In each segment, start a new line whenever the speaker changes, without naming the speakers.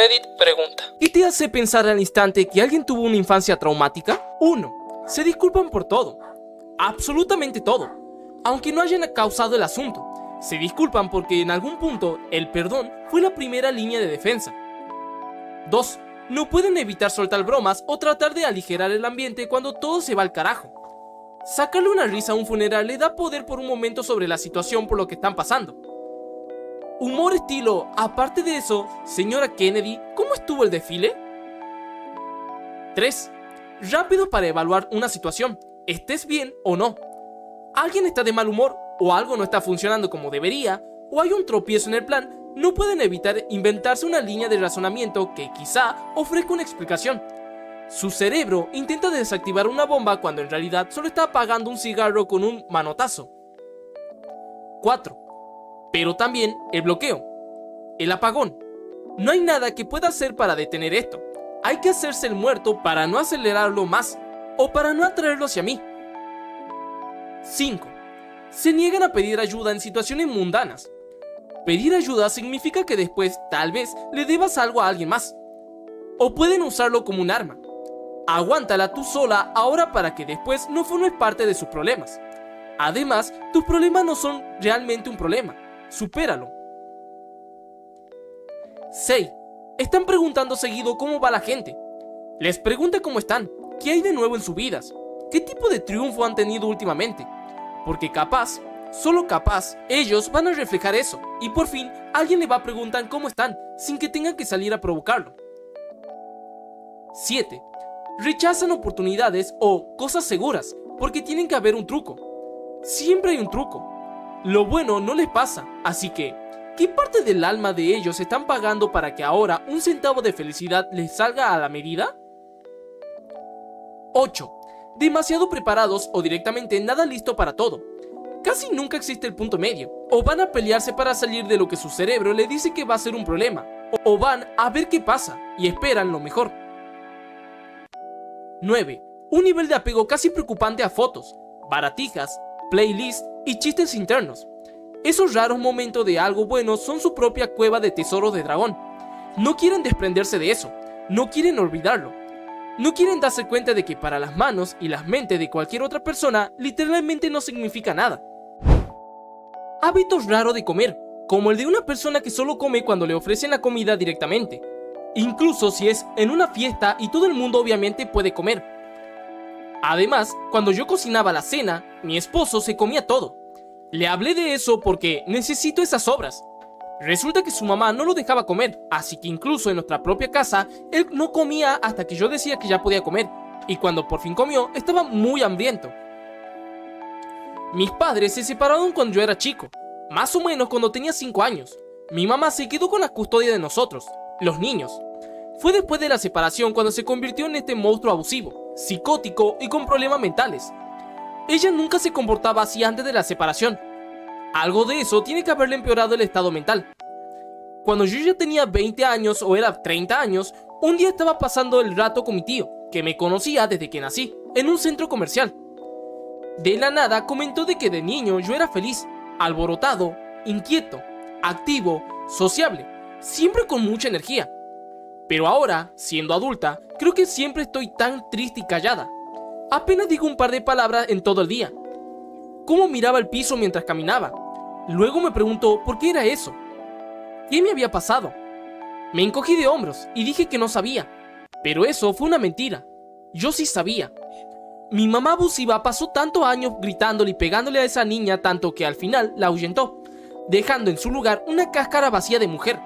Reddit pregunta:
¿qué te hace pensar al instante que alguien tuvo una infancia traumática? 1. Se disculpan por todo. Absolutamente todo. Aunque no hayan causado el asunto. Se disculpan porque en algún punto el perdón fue la primera línea de defensa. 2. No pueden evitar soltar bromas o tratar de aligerar el ambiente cuando todo se va al carajo. Sacarle una risa a un funeral le da poder por un momento sobre la situación por lo que están pasando. Humor estilo, aparte de eso, señora Kennedy, ¿cómo estuvo el desfile? 3. Rápido para evaluar una situación, estés bien o no. Alguien está de mal humor, o algo no está funcionando como debería, o hay un tropiezo en el plan, no pueden evitar inventarse una línea de razonamiento que quizá ofrezca una explicación. Su cerebro intenta desactivar una bomba cuando en realidad solo está apagando un cigarro con un manotazo. 4. Pero también el bloqueo, el apagón. No hay nada que pueda hacer para detener esto. Hay que hacerse el muerto para no acelerarlo más, o para no atraerlo hacia mí. 5. Se niegan a pedir ayuda en situaciones mundanas. Pedir ayuda significa que después tal vez le debas algo a alguien más. O pueden usarlo como un arma. Aguántala tú sola ahora para que después no formes parte de sus problemas. Además, tus problemas no son realmente un problema. Supéralo. 6. Están preguntando seguido cómo va la gente. Les pregunta cómo están, qué hay de nuevo en sus vidas, qué tipo de triunfo han tenido últimamente. Porque capaz, solo capaz, ellos van a reflejar eso. Y por fin, alguien le va a preguntar cómo están, sin que tengan que salir a provocarlo. 7. Rechazan oportunidades o cosas seguras, porque tienen que haber un truco. Siempre hay un truco. Lo bueno no les pasa, así que, ¿qué parte del alma de ellos están pagando para que ahora un centavo de felicidad les salga a la medida? 8. Demasiado preparados o directamente nada listo para todo. Casi nunca existe el punto medio. O van a pelearse para salir de lo que su cerebro le dice que va a ser un problema, o van a ver qué pasa y esperan lo mejor. 9. Un nivel de apego casi preocupante a fotos, baratijas, playlists y chistes internos. Esos raros momentos de algo bueno son su propia cueva de tesoros de dragón. No quieren desprenderse de eso, no quieren olvidarlo. No quieren darse cuenta de que para las manos y las mentes de cualquier otra persona literalmente no significa nada. Hábitos raros de comer, como el de una persona que solo come cuando le ofrecen la comida directamente. Incluso si es en una fiesta y todo el mundo obviamente puede comer. Además, cuando yo cocinaba la cena, mi esposo se comía todo. Le hablé de eso porque necesito esas sobras. Resulta que su mamá no lo dejaba comer, así que incluso en nuestra propia casa, él no comía hasta que yo decía que ya podía comer. Y cuando por fin comió, estaba muy hambriento. Mis padres se separaron cuando yo era chico, más o menos cuando tenía 5 años. Mi mamá se quedó con la custodia de nosotros, los niños. Fue después de la separación cuando se convirtió en este monstruo abusivo, psicótico y con problemas mentales. Ella nunca se comportaba así antes de la separación. Algo de eso tiene que haberle empeorado el estado mental. Cuando yo ya tenía 20 años o era 30 años, un día estaba pasando el rato con mi tío, que me conocía desde que nací, en un centro comercial. De la nada comentó de que de niño yo era feliz, alborotado, inquieto, activo, sociable, siempre con mucha energía. Pero ahora, siendo adulta, creo que siempre estoy tan triste y callada. Apenas digo un par de palabras en todo el día. Cómo miraba el piso mientras caminaba. Luego me preguntó por qué era eso. ¿Qué me había pasado? Me encogí de hombros y dije que no sabía. Pero eso fue una mentira. Yo sí sabía. Mi mamá abusiva pasó tantos años gritándole y pegándole a esa niña tanto que al final la ahuyentó, dejando en su lugar una cáscara vacía de mujer.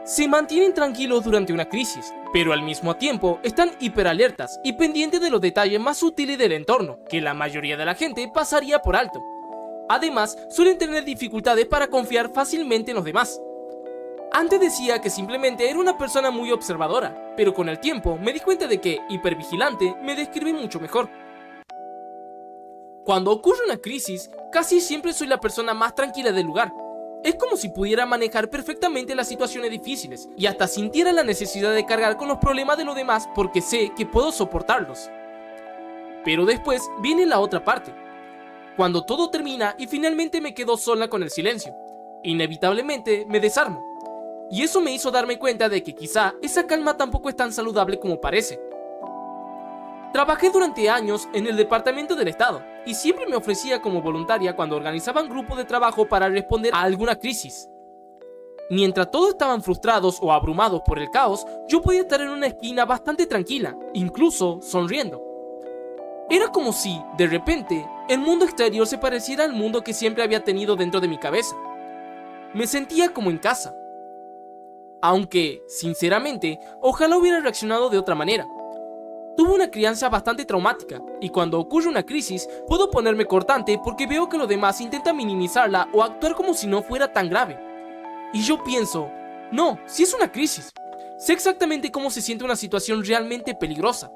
Se mantienen tranquilos durante una crisis, pero al mismo tiempo están hiperalertas y pendientes de los detalles más sutiles del entorno, que la mayoría de la gente pasaría por alto. Además, suelen tener dificultades para confiar fácilmente en los demás. Antes decía que simplemente era una persona muy observadora, pero con el tiempo me di cuenta de que hipervigilante me describe mucho mejor. Cuando ocurre una crisis, casi siempre soy la persona más tranquila del lugar. Es como si pudiera manejar perfectamente las situaciones difíciles y hasta sintiera la necesidad de cargar con los problemas de los demás porque sé que puedo soportarlos. Pero después viene la otra parte. Cuando todo termina y finalmente me quedo sola con el silencio, inevitablemente me desarmo. y eso me hizo darme cuenta de que quizá esa calma tampoco es tan saludable como parece. Trabajé durante años en el departamento del Estado y siempre me ofrecía como voluntaria cuando organizaban grupos de trabajo para responder a alguna crisis. Mientras todos estaban frustrados o abrumados por el caos, yo podía estar en una esquina bastante tranquila, incluso sonriendo. Era como si, de repente, el mundo exterior se pareciera al mundo que siempre había tenido dentro de mi cabeza. Me sentía como en casa. Aunque, sinceramente, ojalá hubiera reaccionado de otra manera. Tuve una crianza bastante traumática, y cuando ocurre una crisis, puedo ponerme cortante porque veo que los demás intentan minimizarla o actuar como si no fuera tan grave. Y yo pienso, no, si es una crisis. Sé exactamente cómo se siente una situación realmente peligrosa.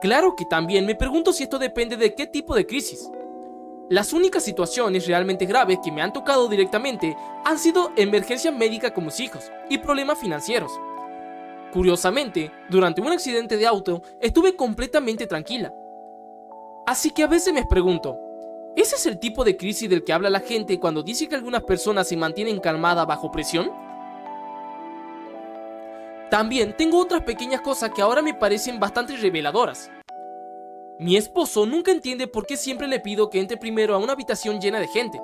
Claro que también me pregunto si esto depende de qué tipo de crisis. Las únicas situaciones realmente graves que me han tocado directamente han sido emergencias médicas con mis hijos y problemas financieros. Curiosamente, durante un accidente de auto estuve completamente tranquila. Así que a veces me pregunto, ¿ese es el tipo de crisis del que habla la gente cuando dice que algunas personas se mantienen calmadas bajo presión? También tengo otras pequeñas cosas que ahora me parecen bastante reveladoras. Mi esposo nunca entiende por qué siempre le pido que entre primero a una habitación llena de gente.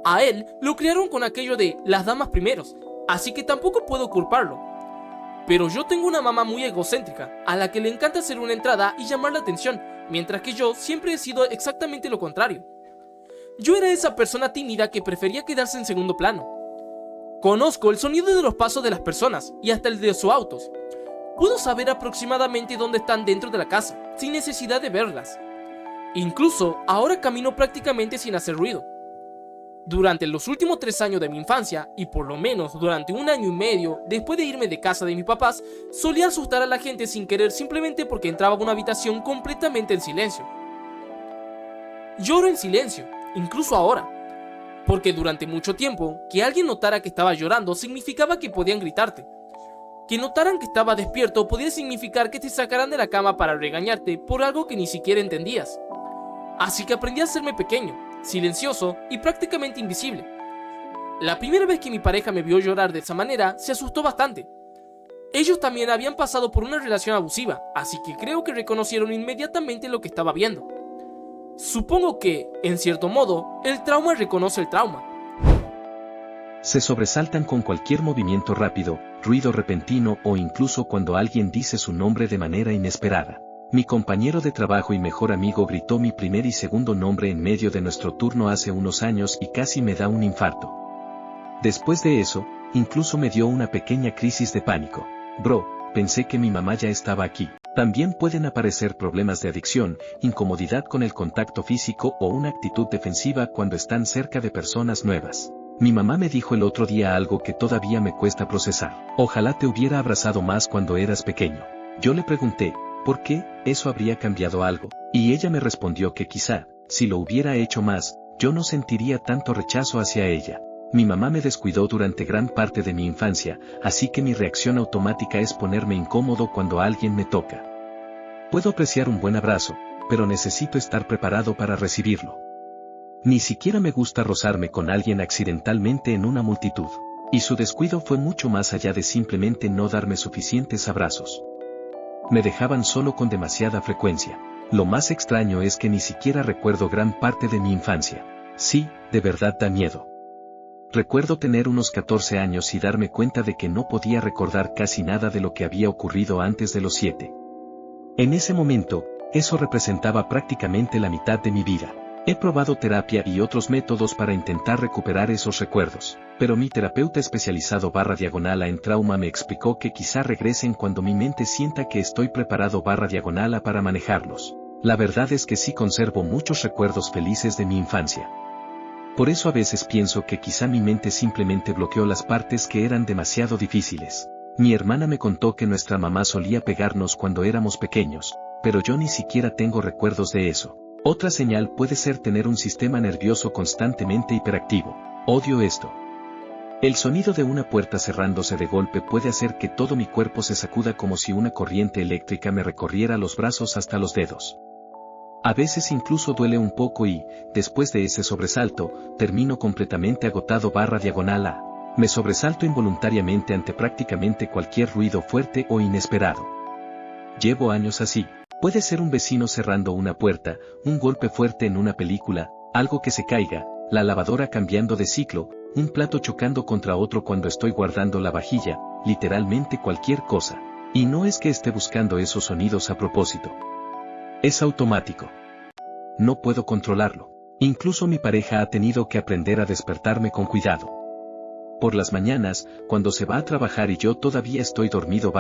A él lo criaron con aquello de las damas primeros, así que tampoco puedo culparlo. Pero yo tengo una mamá muy egocéntrica, a la que le encanta hacer una entrada y llamar la atención, mientras que yo siempre he sido exactamente lo contrario. Yo era esa persona tímida que prefería quedarse en segundo plano. Conozco el sonido de los pasos de las personas y hasta el de sus autos. Puedo saber aproximadamente dónde están dentro de la casa, sin necesidad de verlas. Incluso ahora camino prácticamente sin hacer ruido. Durante los últimos 3 años de mi infancia, y por lo menos durante 1 año y medio después de irme de casa de mis papás, solía asustar a la gente sin querer simplemente porque entraba a una habitación completamente en silencio. Lloro en silencio, incluso ahora, porque durante mucho tiempo, que alguien notara que estaba llorando significaba que podían gritarte. Que notaran que estaba despierto podía significar que te sacaran de la cama para regañarte por algo que ni siquiera entendías. Así que aprendí a hacerme pequeño, silencioso y prácticamente invisible. La primera vez que mi pareja me vio llorar de esa manera, se asustó bastante. Ellos también habían pasado por una relación abusiva, así que creo que reconocieron inmediatamente lo que estaba viendo. Supongo que, en cierto modo, el trauma reconoce el trauma.
Se sobresaltan con cualquier movimiento rápido, ruido repentino o incluso cuando alguien dice su nombre de manera inesperada. Mi compañero de trabajo y mejor amigo gritó mi primer y segundo nombre en medio de nuestro turno hace unos años y casi me da un infarto. Después de eso, incluso me dio una pequeña crisis de pánico. Bro, pensé que mi mamá ya estaba aquí. También pueden aparecer problemas de adicción, incomodidad con el contacto físico o una actitud defensiva cuando están cerca de personas nuevas. Mi mamá me dijo el otro día algo que todavía me cuesta procesar. Ojalá te hubiera abrazado más cuando eras pequeño. Yo le pregunté, ¿por qué? ¿Eso habría cambiado algo? Y ella me respondió que quizá, si lo hubiera hecho más, yo no sentiría tanto rechazo hacia ella. Mi mamá me descuidó durante gran parte de mi infancia, así que mi reacción automática es ponerme incómodo cuando alguien me toca. Puedo apreciar un buen abrazo, pero necesito estar preparado para recibirlo. Ni siquiera me gusta rozarme con alguien accidentalmente en una multitud. Y su descuido fue mucho más allá de simplemente no darme suficientes abrazos. Me dejaban solo con demasiada frecuencia. Lo más extraño es que ni siquiera recuerdo gran parte de mi infancia. Sí, de verdad da miedo. Recuerdo tener unos 14 años y darme cuenta de que no podía recordar casi nada de lo que había ocurrido antes de los 7. En ese momento, eso representaba prácticamente la mitad de mi vida. He probado terapia y otros métodos para intentar recuperar esos recuerdos, pero mi terapeuta especializado /diagonal en trauma me explicó que quizá regresen cuando mi mente sienta que estoy preparado /diagonal para manejarlos. La verdad es que sí conservo muchos recuerdos felices de mi infancia. Por eso a veces pienso que quizá mi mente simplemente bloqueó las partes que eran demasiado difíciles. Mi hermana me contó que nuestra mamá solía pegarnos cuando éramos pequeños, pero yo ni siquiera tengo recuerdos de eso. Otra señal puede ser tener un sistema nervioso constantemente hiperactivo. Odio esto. El sonido de una puerta cerrándose de golpe puede hacer que todo mi cuerpo se sacuda como si una corriente eléctrica me recorriera los brazos hasta los dedos. A veces incluso duele un poco y, después de ese sobresalto, termino completamente agotado /diagonal. Me sobresalto involuntariamente ante prácticamente cualquier ruido fuerte o inesperado. Llevo años así. Puede ser un vecino cerrando una puerta, un golpe fuerte en una película, algo que se caiga, la lavadora cambiando de ciclo, un plato chocando contra otro cuando estoy guardando la vajilla, literalmente cualquier cosa. Y no es que esté buscando esos sonidos a propósito. Es automático. No puedo controlarlo. Incluso mi pareja ha tenido que aprender a despertarme con cuidado. Por las mañanas, cuando se va a trabajar y yo todavía estoy dormido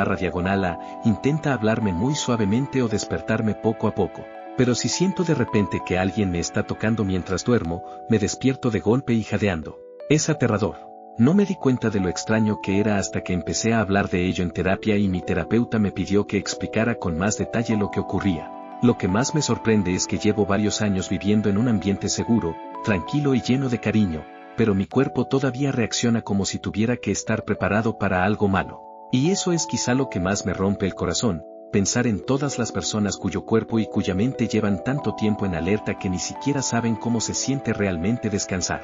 intenta hablarme muy suavemente o despertarme poco a poco. Pero si siento de repente que alguien me está tocando mientras duermo, me despierto de golpe y jadeando. Es aterrador. No me di cuenta de lo extraño que era hasta que empecé a hablar de ello en terapia y mi terapeuta me pidió que explicara con más detalle lo que ocurría. Lo que más me sorprende es que llevo varios años viviendo en un ambiente seguro, tranquilo y lleno de cariño, pero mi cuerpo todavía reacciona como si tuviera que estar preparado para algo malo. Y eso es quizá lo que más me rompe el corazón, pensar en todas las personas cuyo cuerpo y cuya mente llevan tanto tiempo en alerta que ni siquiera saben cómo se siente realmente descansar.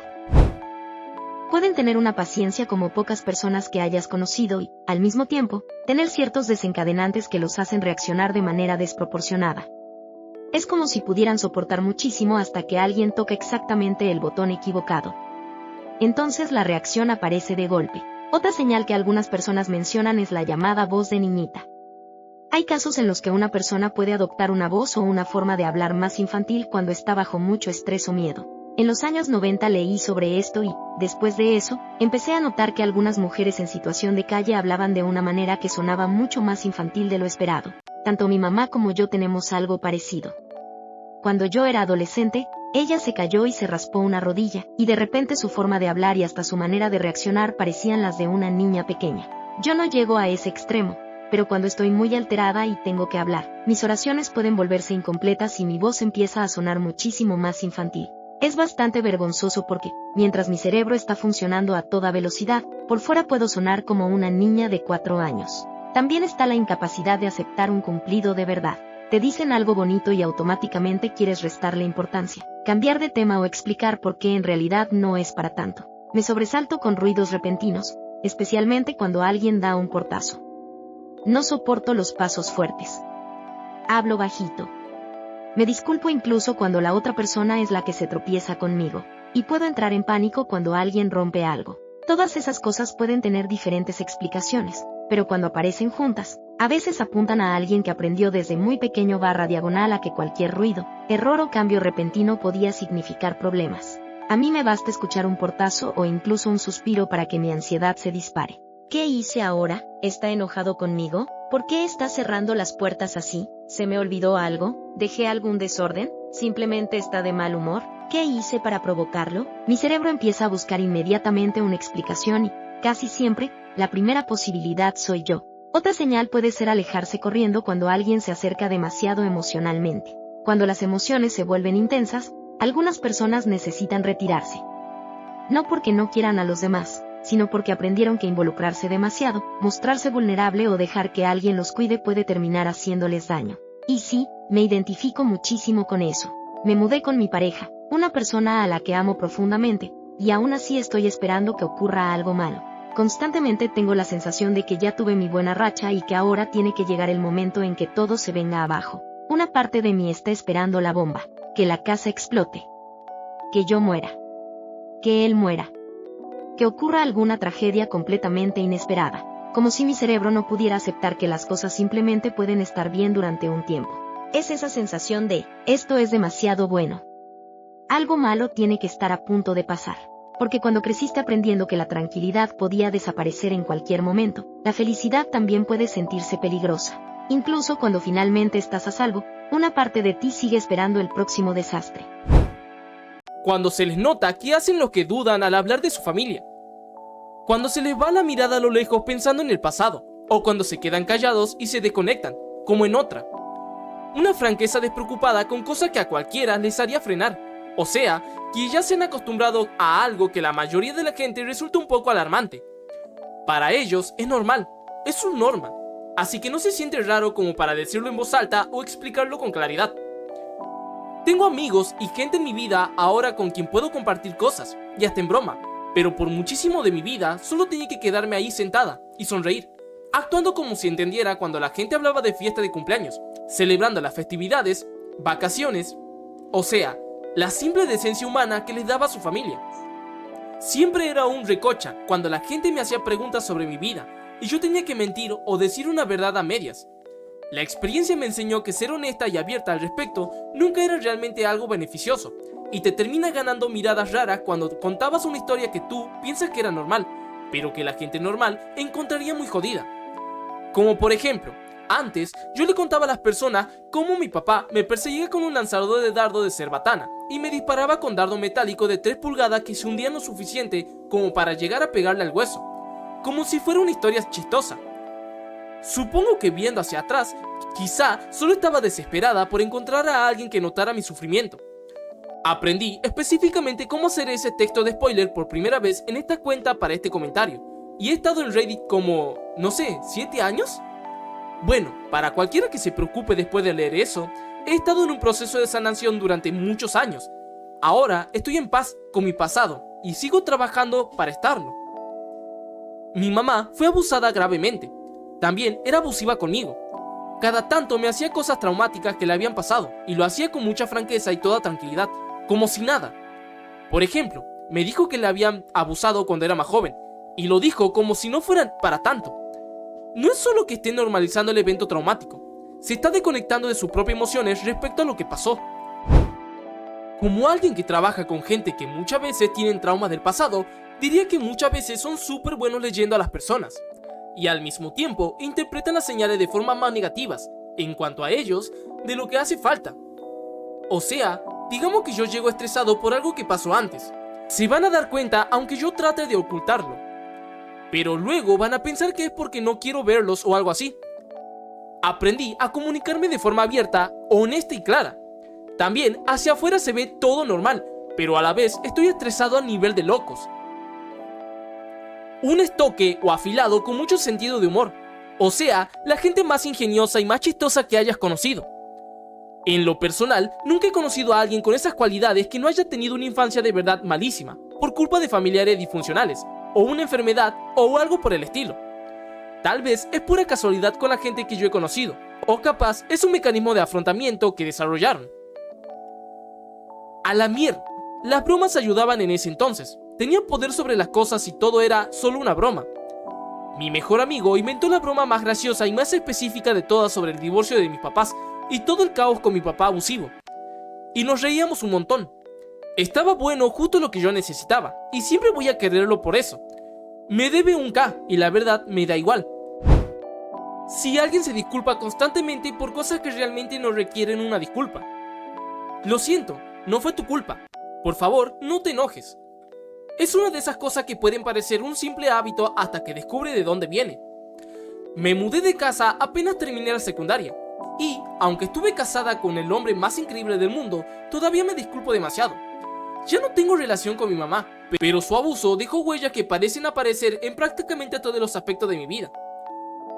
Pueden tener una paciencia como pocas personas que hayas conocido y, al mismo tiempo, tener ciertos desencadenantes que los hacen reaccionar de manera desproporcionada. Es como si pudieran soportar muchísimo hasta que alguien toca exactamente el botón equivocado. Entonces la reacción aparece de golpe. Otra señal que algunas personas mencionan es la llamada voz de niñita. Hay casos en los que una persona puede adoptar una voz o una forma de hablar más infantil cuando está bajo mucho estrés o miedo. En los años 90 leí sobre esto y, después de eso, empecé a notar que algunas mujeres en situación de calle hablaban de una manera que sonaba mucho más infantil de lo esperado. Tanto mi mamá como yo tenemos algo parecido. Cuando yo era adolescente, ella se cayó y se raspó una rodilla, y de repente su forma de hablar y hasta su manera de reaccionar parecían las de una niña pequeña. Yo no llego a ese extremo, pero cuando estoy muy alterada y tengo que hablar, mis oraciones pueden volverse incompletas y mi voz empieza a sonar muchísimo más infantil. Es bastante vergonzoso porque, mientras mi cerebro está funcionando a toda velocidad, por fuera puedo sonar como una niña de 4 años. También está la incapacidad de aceptar un cumplido de verdad. Te dicen algo bonito y automáticamente quieres restarle importancia, cambiar de tema o explicar por qué en realidad no es para tanto. Me sobresalto con ruidos repentinos, especialmente cuando alguien da un portazo. No soporto los pasos fuertes. Hablo bajito. Me disculpo incluso cuando la otra persona es la que se tropieza conmigo, y puedo entrar en pánico cuando alguien rompe algo. Todas esas cosas pueden tener diferentes explicaciones, pero cuando aparecen juntas, a veces apuntan a alguien que aprendió desde muy pequeño a que cualquier ruido, error o cambio repentino podía significar problemas. A mí me basta escuchar un portazo o incluso un suspiro para que mi ansiedad se dispare. ¿Qué hice ahora? ¿Está enojado conmigo? ¿Por qué está cerrando las puertas así? ¿Se me olvidó algo? ¿Dejé algún desorden? ¿Simplemente está de mal humor? ¿Qué hice para provocarlo? Mi cerebro empieza a buscar inmediatamente una explicación y, casi siempre, la primera posibilidad soy yo. Otra señal puede ser alejarse corriendo cuando alguien se acerca demasiado emocionalmente. Cuando las emociones se vuelven intensas, algunas personas necesitan retirarse. No porque no quieran a los demás, sino porque aprendieron que involucrarse demasiado, mostrarse vulnerable o dejar que alguien los cuide puede terminar haciéndoles daño. Y sí, me identifico muchísimo con eso. Me mudé con mi pareja, una persona a la que amo profundamente, y aún así estoy esperando que ocurra algo malo. Constantemente tengo la sensación de que ya tuve mi buena racha y que ahora tiene que llegar el momento en que todo se venga abajo. Una parte de mí está esperando la bomba, que la casa explote, que yo muera, que él muera, que ocurra alguna tragedia completamente inesperada, como si mi cerebro no pudiera aceptar que las cosas simplemente pueden estar bien durante un tiempo. Es esa sensación de, esto es demasiado bueno. Algo malo tiene que estar a punto de pasar. Porque cuando creciste aprendiendo que la tranquilidad podía desaparecer en cualquier momento, la felicidad también puede sentirse peligrosa. Incluso cuando finalmente estás a salvo, una parte de ti sigue esperando el próximo desastre.
Cuando se les nota que hacen lo que dudan al hablar de su familia. Cuando se les va la mirada a lo lejos pensando en el pasado. O cuando se quedan callados y se desconectan, como en otra. Una franqueza despreocupada con cosas que a cualquiera les haría frenar. O sea, que ya se han acostumbrado a algo que la mayoría de la gente resulta un poco alarmante. Para ellos es normal, es su norma, así que no se siente raro como para decirlo en voz alta o explicarlo con claridad. Tengo amigos y gente en mi vida ahora con quien puedo compartir cosas, y hasta en broma, pero por muchísimo de mi vida solo tenía que quedarme ahí sentada y sonreír, actuando como si entendiera cuando la gente hablaba de fiesta de cumpleaños, celebrando las festividades, vacaciones, o sea, la simple decencia humana que les daba a su familia. Siempre era un recocha cuando la gente me hacía preguntas sobre mi vida y yo tenía que mentir o decir una verdad a medias. La experiencia me enseñó que ser honesta y abierta al respecto nunca era realmente algo beneficioso, y te termina ganando miradas raras cuando contabas una historia que tú piensas que era normal, pero que la gente normal encontraría muy jodida. Como por ejemplo, antes yo le contaba a las personas cómo mi papá me perseguía con un lanzador de dardo de cerbatana y me disparaba con dardo metálico de 3 pulgadas que se hundía lo suficiente como para llegar a pegarle al hueso, como si fuera una historia chistosa. Supongo que viendo hacia atrás, quizá solo estaba desesperada por encontrar a alguien que notara mi sufrimiento. Aprendí específicamente cómo hacer ese texto de spoiler por primera vez en esta cuenta para este comentario, y he estado en Reddit como, no sé, 7 años. Bueno, para cualquiera que se preocupe después de leer eso, he estado en un proceso de sanación durante muchos años. Ahora estoy en paz con mi pasado y sigo trabajando para estarlo. Mi mamá fue abusada gravemente. También era abusiva conmigo. Cada tanto me hacía cosas traumáticas que le habían pasado y lo hacía con mucha franqueza y toda tranquilidad, como si nada. Por ejemplo, me dijo que le habían abusado cuando era más joven, y lo dijo como si no fuera para tanto. No es solo que esté normalizando el evento traumático, se está desconectando de sus propias emociones respecto a lo que pasó. Como alguien que trabaja con gente que muchas veces tienen traumas del pasado, diría que muchas veces son súper buenos leyendo a las personas, y al mismo tiempo interpretan las señales de forma más negativas, en cuanto a ellos, de lo que hace falta. O sea, digamos que yo llego estresado por algo que pasó antes. Se van a dar cuenta aunque yo trate de ocultarlo. Pero luego van a pensar que es porque no quiero verlos o algo así. Aprendí a comunicarme de forma abierta, honesta y clara. También hacia afuera se ve todo normal, pero a la vez estoy estresado a nivel de locos. Un estoque o afilado con mucho sentido de humor. O sea, la gente más ingeniosa y más chistosa que hayas conocido. En lo personal, nunca he conocido a alguien con esas cualidades que no haya tenido una infancia de verdad malísima, por culpa de familiares disfuncionales, o una enfermedad, o algo por el estilo. Tal vez es pura casualidad con la gente que yo he conocido, o capaz es un mecanismo de afrontamiento que desarrollaron. A la mierda, las bromas ayudaban en ese entonces. Tenía poder sobre las cosas y todo era solo una broma. Mi mejor amigo inventó la broma más graciosa y más específica de todas sobre el divorcio de mis papás y todo el caos con mi papá abusivo. Y nos reíamos un montón. Estaba bueno, justo lo que yo necesitaba, y siempre voy a quererlo por eso. Me debe un K y la verdad me da igual. Si alguien se disculpa constantemente por cosas que realmente no requieren una disculpa. Lo siento, no fue tu culpa. Por favor, no te enojes. Es una de esas cosas que pueden parecer un simple hábito hasta que descubre de dónde viene. Me mudé de casa apenas terminé la secundaria. Y, aunque estuve casada con el hombre más increíble del mundo, todavía me disculpo demasiado. Ya no tengo relación con mi mamá, pero su abuso dejó huellas que parecen aparecer en prácticamente todos los aspectos de mi vida.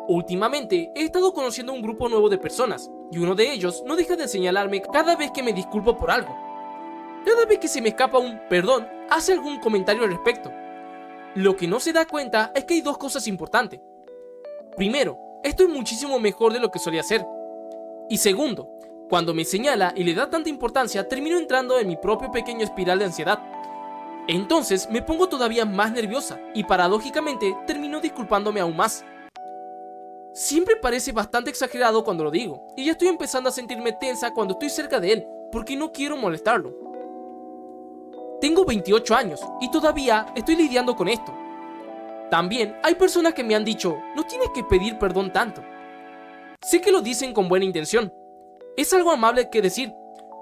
Últimamente he estado conociendo un grupo nuevo de personas, y uno de ellos no deja de señalarme cada vez que me disculpo por algo. Cada vez que se me escapa un perdón, hace algún comentario al respecto. Lo que no se da cuenta es que hay dos cosas importantes. Primero, estoy muchísimo mejor de lo que solía ser. Y segundo, cuando me señala y le da tanta importancia, termino entrando en mi propio pequeño espiral de ansiedad. Entonces me pongo todavía más nerviosa y paradójicamente termino disculpándome aún más. Siempre parece bastante exagerado cuando lo digo, y ya estoy empezando a sentirme tensa cuando estoy cerca de él, porque no quiero molestarlo. Tengo 28 años y todavía estoy lidiando con esto. También hay personas que me han dicho, no tienes que pedir perdón tanto. Sé que lo dicen con buena intención. Es algo amable que decir,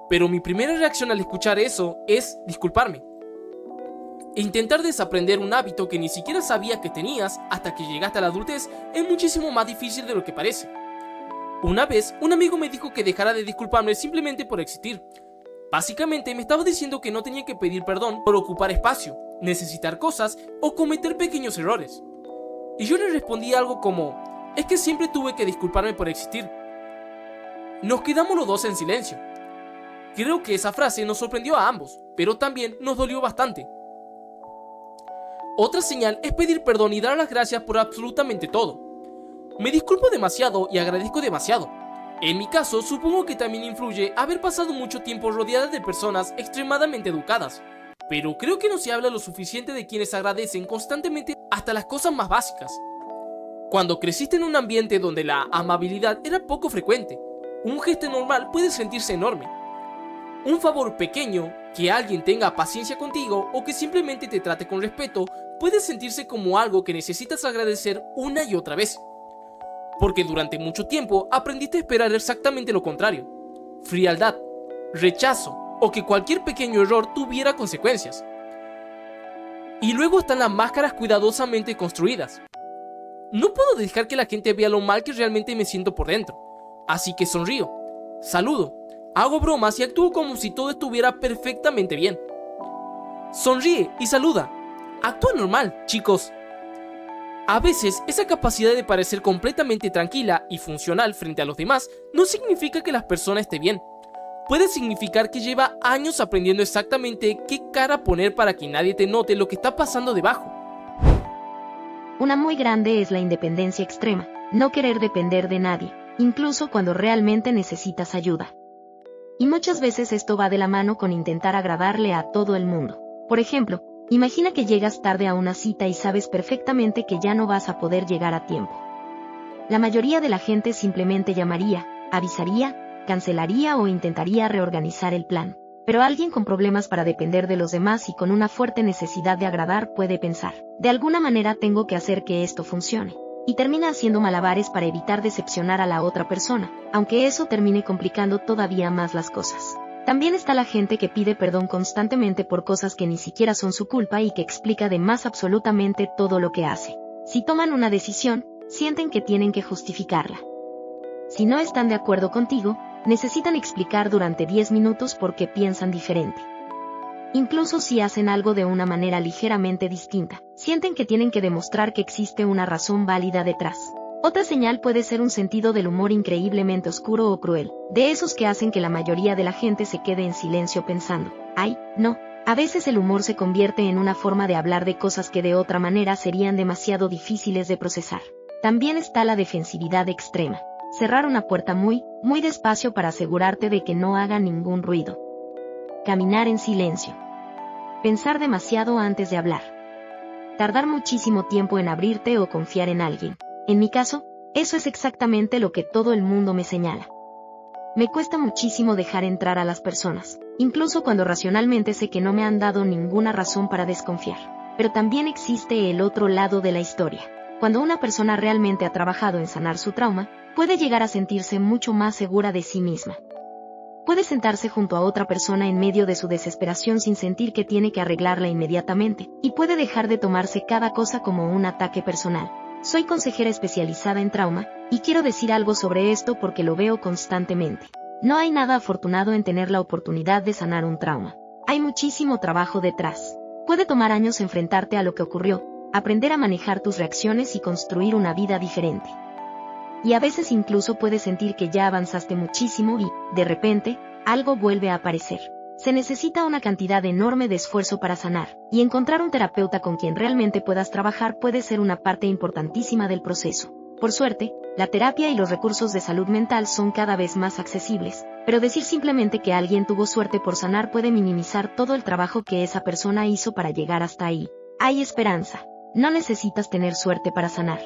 pero mi primera reacción al escuchar eso es disculparme. E intentar desaprender un hábito que ni siquiera sabía que tenías hasta que llegaste a la adultez es muchísimo más difícil de lo que parece. Una vez, un amigo me dijo que dejara de disculparme simplemente por existir. Básicamente me estaba diciendo que no tenía que pedir perdón por ocupar espacio, necesitar cosas o cometer pequeños errores. Y yo le respondí algo como, es que siempre tuve que disculparme por existir. Nos quedamos los dos en silencio. Creo que esa frase nos sorprendió a ambos, pero también nos dolió bastante. Otra señal es pedir perdón y dar las gracias por absolutamente todo. Me disculpo demasiado y agradezco demasiado. En mi caso, supongo que también influye haber pasado mucho tiempo rodeada de personas extremadamente educadas, pero creo que no se habla lo suficiente de quienes agradecen constantemente hasta las cosas más básicas. Cuando creciste en un ambiente donde la amabilidad era poco frecuente, un gesto normal puede sentirse enorme. Un favor pequeño, que alguien tenga paciencia contigo o que simplemente te trate con respeto, puede sentirse como algo que necesitas agradecer una y otra vez. Porque durante mucho tiempo aprendiste a esperar exactamente lo contrario: frialdad, rechazo o que cualquier pequeño error tuviera consecuencias. Y luego están las máscaras cuidadosamente construidas. No puedo dejar que la gente vea lo mal que realmente me siento por dentro, así que sonrío, saludo, hago bromas y actúo como si todo estuviera perfectamente bien. Sonríe y saluda. Actúa normal, chicos. A veces, esa capacidad de parecer completamente tranquila y funcional frente a los demás no significa que la persona esté bien. Puede significar que lleva años aprendiendo exactamente qué cara poner para que nadie te note lo que está pasando debajo.
Una muy grande es la independencia extrema, no querer depender de nadie, incluso cuando realmente necesitas ayuda. Y muchas veces esto va de la mano con intentar agradarle a todo el mundo. Por ejemplo, imagina que llegas tarde a una cita y sabes perfectamente que ya no vas a poder llegar a tiempo. La mayoría de la gente simplemente llamaría, avisaría, cancelaría o intentaría reorganizar el plan. Pero alguien con problemas para depender de los demás y con una fuerte necesidad de agradar puede pensar, de alguna manera tengo que hacer que esto funcione. Y termina haciendo malabares para evitar decepcionar a la otra persona, aunque eso termine complicando todavía más las cosas. También está la gente que pide perdón constantemente por cosas que ni siquiera son su culpa y que explica además absolutamente todo lo que hace. Si toman una decisión, sienten que tienen que justificarla. Si no están de acuerdo contigo, necesitan explicar durante 10 minutos por qué piensan diferente. Incluso si hacen algo de una manera ligeramente distinta, sienten que tienen que demostrar que existe una razón válida detrás. Otra señal puede ser un sentido del humor increíblemente oscuro o cruel, de esos que hacen que la mayoría de la gente se quede en silencio pensando, ¡ay, no! A veces el humor se convierte en una forma de hablar de cosas que de otra manera serían demasiado difíciles de procesar. También está la defensividad extrema. Cerrar una puerta muy despacio para asegurarte de que no haga ningún ruido. Caminar en silencio. Pensar demasiado antes de hablar. Tardar muchísimo tiempo en abrirte o confiar en alguien. En mi caso, eso es exactamente lo que todo el mundo me señala. Me cuesta muchísimo dejar entrar a las personas, incluso cuando racionalmente sé que no me han dado ninguna razón para desconfiar. Pero también existe el otro lado de la historia. Cuando una persona realmente ha trabajado en sanar su trauma, puede llegar a sentirse mucho más segura de sí misma. Puede sentarse junto a otra persona en medio de su desesperación sin sentir que tiene que arreglarla inmediatamente, y puede dejar de tomarse cada cosa como un ataque personal. Soy consejera especializada en trauma, y quiero decir algo sobre esto porque lo veo constantemente. No hay nada afortunado en tener la oportunidad de sanar un trauma. Hay muchísimo trabajo detrás. Puede tomar años enfrentarte a lo que ocurrió, aprender a manejar tus reacciones y construir una vida diferente. Y a veces incluso puedes sentir que ya avanzaste muchísimo y, de repente, algo vuelve a aparecer. Se necesita una cantidad enorme de esfuerzo para sanar, y encontrar un terapeuta con quien realmente puedas trabajar puede ser una parte importantísima del proceso. Por suerte, la terapia y los recursos de salud mental son cada vez más accesibles, pero decir simplemente que alguien tuvo suerte por sanar puede minimizar todo el trabajo que esa persona hizo para llegar hasta ahí. Hay esperanza. No necesitas tener suerte para sanar.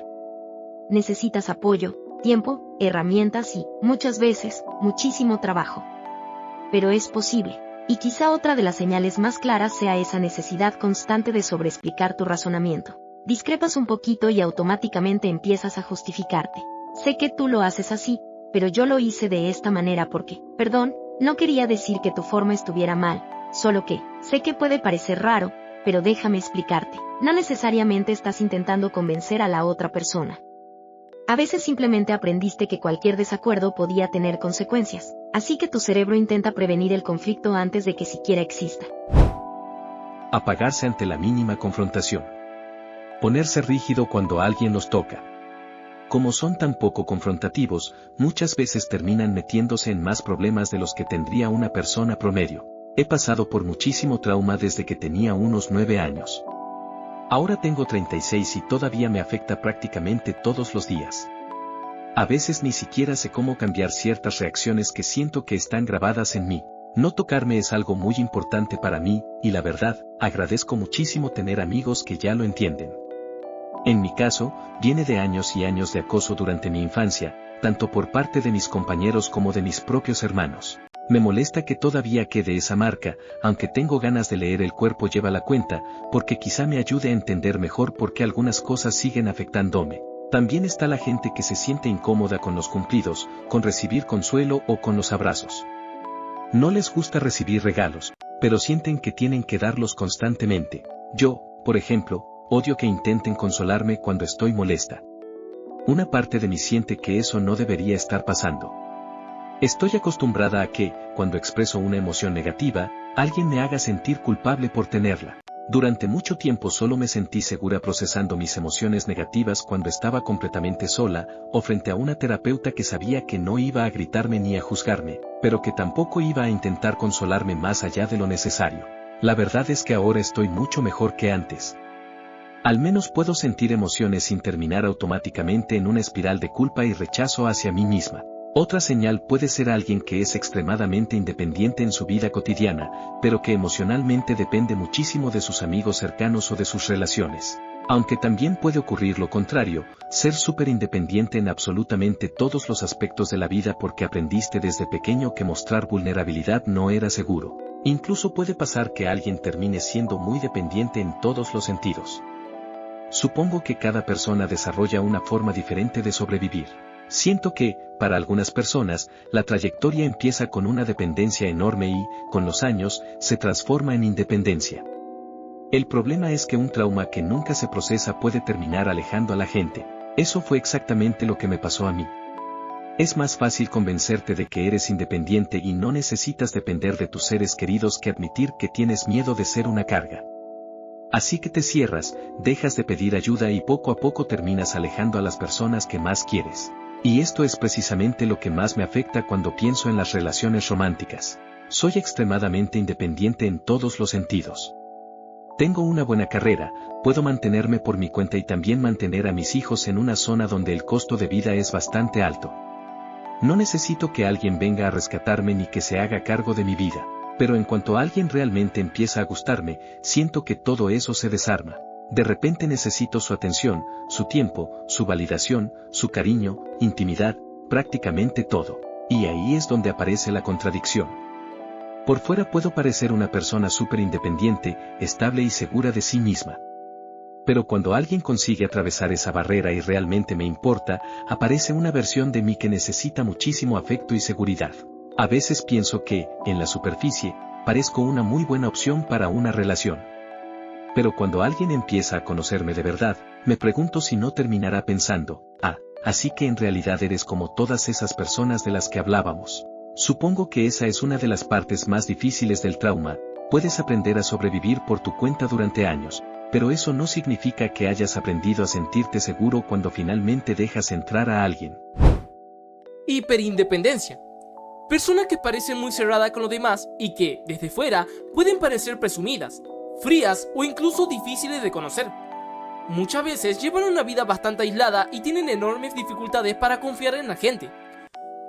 Necesitas apoyo, tiempo, herramientas y, muchas veces, muchísimo trabajo. Pero es posible. Y quizá otra de las señales más claras sea esa necesidad constante de sobreexplicar tu razonamiento. Discrepas un poquito y automáticamente empiezas a justificarte. Sé que tú lo haces así, pero yo lo hice de esta manera porque, perdón, no quería decir que tu forma estuviera mal, solo que, sé que puede parecer raro, pero déjame explicarte. No necesariamente estás intentando convencer a la otra persona. A veces simplemente aprendiste que cualquier desacuerdo podía tener consecuencias, así que tu cerebro intenta prevenir el conflicto antes de que siquiera exista.
Apagarse ante la mínima confrontación. Ponerse rígido cuando alguien los toca. Como son tan poco confrontativos, muchas veces terminan metiéndose en más problemas de los que tendría una persona promedio. He pasado por muchísimo trauma desde que tenía unos 9 años. Ahora tengo 36 y todavía me afecta prácticamente todos los días. A veces ni siquiera sé cómo cambiar ciertas reacciones que siento que están grabadas en mí. No tocarme es algo muy importante para mí, y la verdad, agradezco muchísimo tener amigos que ya lo entienden. En mi caso, viene de años y años de acoso durante mi infancia, tanto por parte de mis compañeros como de mis propios hermanos. Me molesta que todavía quede esa marca, aunque tengo ganas de leer El cuerpo lleva la cuenta, porque quizá me ayude a entender mejor por qué algunas cosas siguen afectándome. También está la gente que se siente incómoda con los cumplidos, con recibir consuelo o con los abrazos. No les gusta recibir regalos, pero sienten que tienen que darlos constantemente. Yo, por ejemplo, odio que intenten consolarme cuando estoy molesta. Una parte de mí siente que eso no debería estar pasando. Estoy acostumbrada a que, cuando expreso una emoción negativa, alguien me haga sentir culpable por tenerla. Durante mucho tiempo solo me sentí segura procesando mis emociones negativas cuando estaba completamente sola, o frente a una terapeuta que sabía que no iba a gritarme ni a juzgarme, pero que tampoco iba a intentar consolarme más allá de lo necesario. La verdad es que ahora estoy mucho mejor que antes. Al menos puedo sentir emociones sin terminar automáticamente en una espiral de culpa y rechazo hacia mí misma. Otra señal puede ser alguien que es extremadamente independiente en su vida cotidiana, pero que emocionalmente depende muchísimo de sus amigos cercanos o de sus relaciones. Aunque también puede ocurrir lo contrario, ser súper independiente en absolutamente todos los aspectos de la vida porque aprendiste desde pequeño que mostrar vulnerabilidad no era seguro. Incluso puede pasar que alguien termine siendo muy dependiente en todos los sentidos. Supongo que cada persona desarrolla una forma diferente de sobrevivir. Siento que, para algunas personas, la trayectoria empieza con una dependencia enorme y, con los años, se transforma en independencia. El problema es que un trauma que nunca se procesa puede terminar alejando a la gente. Eso fue exactamente lo que me pasó a mí. Es más fácil convencerte de que eres independiente y no necesitas depender de tus seres queridos que admitir que tienes miedo de ser una carga. Así que te cierras, dejas de pedir ayuda y poco a poco terminas alejando a las personas que más quieres. Y esto es precisamente lo que más me afecta cuando pienso en las relaciones románticas. Soy extremadamente independiente en todos los sentidos. Tengo una buena carrera, puedo mantenerme por mi cuenta y también mantener a mis hijos en una zona donde el costo de vida es bastante alto. No necesito que alguien venga a rescatarme ni que se haga cargo de mi vida, pero en cuanto alguien realmente empieza a gustarme, siento que todo eso se desarma. De repente necesito su atención, su tiempo, su validación, su cariño, intimidad, prácticamente todo. Y ahí es donde aparece la contradicción. Por fuera puedo parecer una persona súper independiente, estable y segura de sí misma. Pero cuando alguien consigue atravesar esa barrera y realmente me importa, aparece una versión de mí que necesita muchísimo afecto y seguridad. A veces pienso que, en la superficie, parezco una muy buena opción para una relación. Pero cuando alguien empieza a conocerme de verdad, me pregunto si no terminará pensando, así que en realidad eres como todas esas personas de las que hablábamos. Supongo que esa es una de las partes más difíciles del trauma. Puedes aprender a sobrevivir por tu cuenta durante años, pero eso no significa que hayas aprendido a sentirte seguro cuando finalmente dejas entrar a alguien.
Hiperindependencia. Personas que parecen muy cerradas con los demás y que, desde fuera, pueden parecer presumidas, frías o incluso difíciles de conocer. Muchas veces llevan una vida bastante aislada y tienen enormes dificultades para confiar en la gente.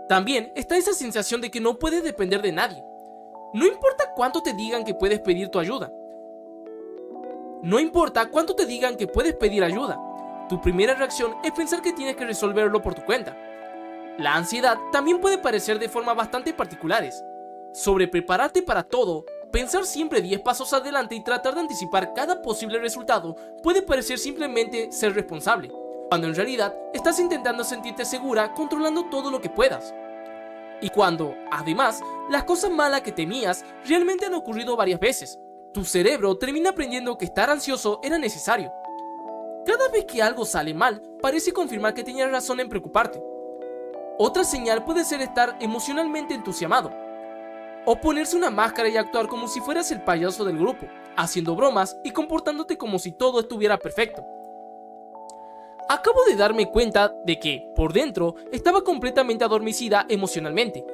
También está esa sensación de que no puedes depender de nadie. No importa cuánto te digan que puedes pedir tu ayuda. No importa cuánto te digan que puedes pedir ayuda. Tu primera reacción es pensar que tienes que resolverlo por tu cuenta. La ansiedad también puede parecer de forma bastante particulares. Sobreprepararte para todo, pensar siempre 10 pasos adelante y tratar de anticipar cada posible resultado puede parecer simplemente ser responsable, cuando en realidad estás intentando sentirte segura controlando todo lo que puedas. Y cuando, además, las cosas malas que temías realmente han ocurrido varias veces, tu cerebro termina aprendiendo que estar ansioso era necesario. Cada vez que algo sale mal, parece confirmar que tenías razón en preocuparte. Otra señal puede ser estar emocionalmente entusiasmado, o ponerse una máscara y actuar como si fueras el payaso del grupo, haciendo bromas y comportándote como si todo estuviera perfecto. Acabo de darme cuenta de que, por dentro, estaba completamente adormecida emocionalmente.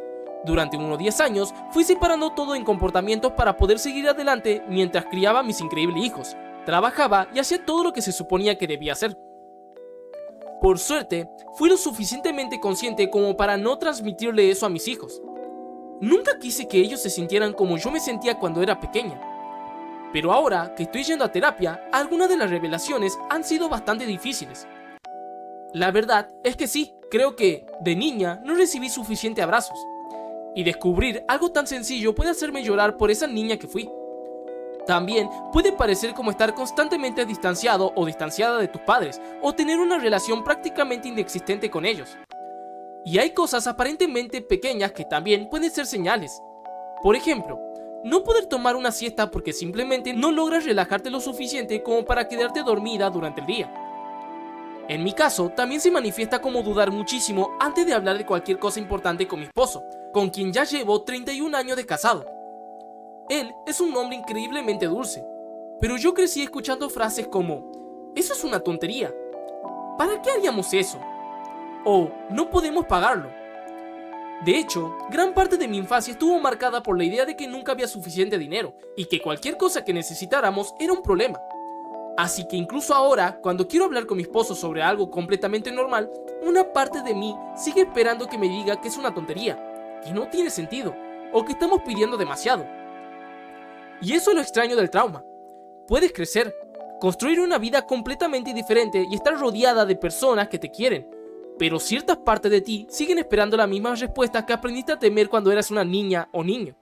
Durante unos 10 años, fui separando todo en comportamientos para poder seguir adelante mientras criaba a mis increíbles hijos, trabajaba y hacía todo lo que se suponía que debía hacer. Por suerte, fui lo suficientemente consciente como para no transmitirle eso a mis hijos. Nunca quise que ellos se sintieran como yo me sentía cuando era pequeña. Pero ahora que estoy yendo a terapia, algunas de las revelaciones han sido bastante difíciles. La verdad es que sí, creo que, de niña, no recibí suficientes abrazos. Y descubrir algo tan sencillo puede hacerme llorar por esa niña que fui. También puede parecer como estar constantemente distanciado o distanciada de tus padres, o tener una relación prácticamente inexistente con ellos. Y hay cosas aparentemente pequeñas que también pueden ser señales. Por ejemplo, no poder tomar una siesta porque simplemente no logras relajarte lo suficiente como para quedarte dormida durante el día. En mi caso, también se manifiesta como dudar muchísimo antes de hablar de cualquier cosa importante con mi esposo, con quien ya llevo 31 años de casado. Él es un hombre increíblemente dulce, pero yo crecí escuchando frases como «Eso es una tontería», «¿Para qué haríamos eso?» o «No podemos pagarlo». De hecho, gran parte de mi infancia estuvo marcada por la idea de que nunca había suficiente dinero y que cualquier cosa que necesitáramos era un problema. Así que incluso ahora, cuando quiero hablar con mi esposo sobre algo completamente normal, una parte de mí sigue esperando que me diga que es una tontería, que no tiene sentido, o que estamos pidiendo demasiado. Y eso es lo extraño del trauma. Puedes crecer, construir una vida completamente diferente y estar rodeada de personas que te quieren, pero ciertas partes de ti siguen esperando las mismas respuestas que aprendiste a temer cuando eras una niña o niño.